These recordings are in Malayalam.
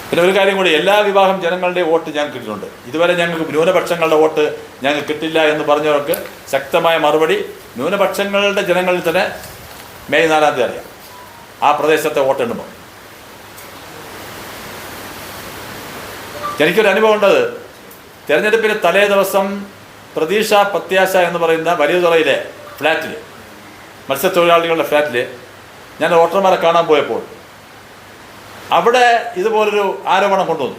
പിന്നെ ഒരു കാര്യം കൂടി, എല്ലാ വിഭാഗം ജനങ്ങളുടെ വോട്ട് ഞങ്ങൾക്ക് കിട്ടിയിട്ടുണ്ട്. ഇതുവരെ ഞങ്ങൾക്ക് ന്യൂനപക്ഷങ്ങളുടെ വോട്ട് ഞങ്ങൾക്ക് കിട്ടില്ല എന്ന് പറഞ്ഞവർക്ക് ശക്തമായ മറുപടി ന്യൂനപക്ഷങ്ങളുടെ ജനങ്ങളിൽ തന്നെ മെയ് 4-ാം തീയതി അറിയാം. ആ പ്രദേശത്തെ വോട്ടെണ്ണുമ്പോൾ എനിക്കൊരു അനുഭവം ഉണ്ടത്. തെരഞ്ഞെടുപ്പിന് തലേ ദിവസം പ്രതീക്ഷ പ്രത്യാശ എന്ന് പറയുന്ന വലിയതുറയിലെ ഫ്ലാറ്റിൽ, മത്സ്യത്തൊഴിലാളികളുടെ ഫ്ലാറ്റിൽ ഞാൻ വോട്ടർമാരെ കാണാൻ പോയപ്പോൾ അവിടെ ഇതുപോലൊരു ആരോപണം കൊണ്ടുവന്നു.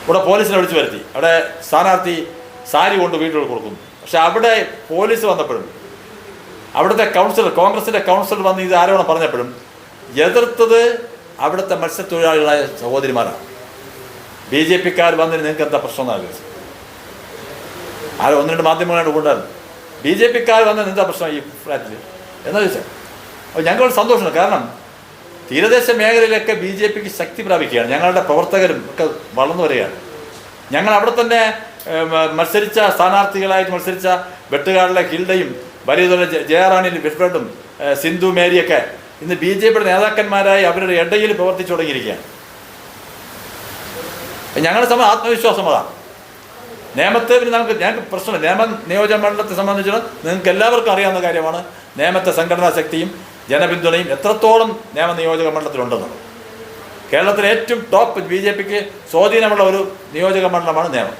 ഇവിടെ പോലീസിനെ വിളിച്ചു വരുത്തി. അവിടെ സ്ഥാനാർത്ഥി സാരി കൊണ്ട് വീട്ടിൽ കൊടുക്കുന്നു. പക്ഷെ അവിടെ പോലീസ് വന്നപ്പോഴും അവിടുത്തെ കൗൺസിലർ, കോൺഗ്രസിൻ്റെ കൗൺസിലർ വന്ന് ഇത് ആരോപണം പറഞ്ഞപ്പോഴും എതിർത്തത് അവിടുത്തെ മത്സ്യത്തൊഴിലാളികളായ സഹോദരിമാരാണ്. BJP-ക്കാർ വന്നിട്ട് നിങ്ങൾക്ക് എന്താ പ്രശ്നം എന്നാണ് ചോദിച്ചത്. ആരോ 1-2 മാധ്യമങ്ങളാണ് കൊണ്ടായിരുന്നു. BJP-ക്കാർ വന്നതിന് എന്താ പ്രശ്നം ഈ ഫ്ലാറ്റിൽ എന്നാ ചോദിച്ചാൽ. അപ്പോൾ ഞങ്ങൾക്ക് സന്തോഷമുണ്ട്. കാരണം തീരദേശ മേഖലയിലൊക്കെ BJP-ക്ക് ശക്തി പ്രാപിക്കുകയാണ്. ഞങ്ങളുടെ പ്രവർത്തകരും ഒക്കെ വളർന്നു വരികയാണ്. ഞങ്ങൾ അവിടെ തന്നെ മത്സരിച്ച സ്ഥാനാർത്ഥികളായിട്ട് മത്സരിച്ച വെട്ടുകാടിലെ ഹിൽഡയും വലിയതുറ ജയറാണി വിൽഫ്രഡും സിന്ധു മേരിയൊക്കെ ഇന്ന് BJP-യുടെ നേതാക്കന്മാരായി അവരുടെ ഇടയിൽ പ്രവർത്തിച്ചു തുടങ്ങിയിരിക്കുകയാണ്. ഞങ്ങളുടെ സമയം ആത്മവിശ്വാസം അതാണ്. നേമത്തെ പിന്നെ ഞങ്ങൾക്ക് പ്രശ്നമില്ല. നേമം നിയോജക മണ്ഡലത്തെ സംബന്ധിച്ചിടത്തോളം നിങ്ങൾക്ക് എല്ലാവർക്കും അറിയാവുന്ന കാര്യമാണ് നേമത്തെ സംഘടനാ ശക്തിയും ജനപിന്തുണയും എത്രത്തോളം നേമ നിയോജക മണ്ഡലത്തിലുണ്ടെന്നുള്ളത്. കേരളത്തിലെ ഏറ്റവും ടോപ്പ് BJP-ക്ക് സ്വാധീനമുള്ള ഒരു നിയോജക മണ്ഡലമാണ് നേമം.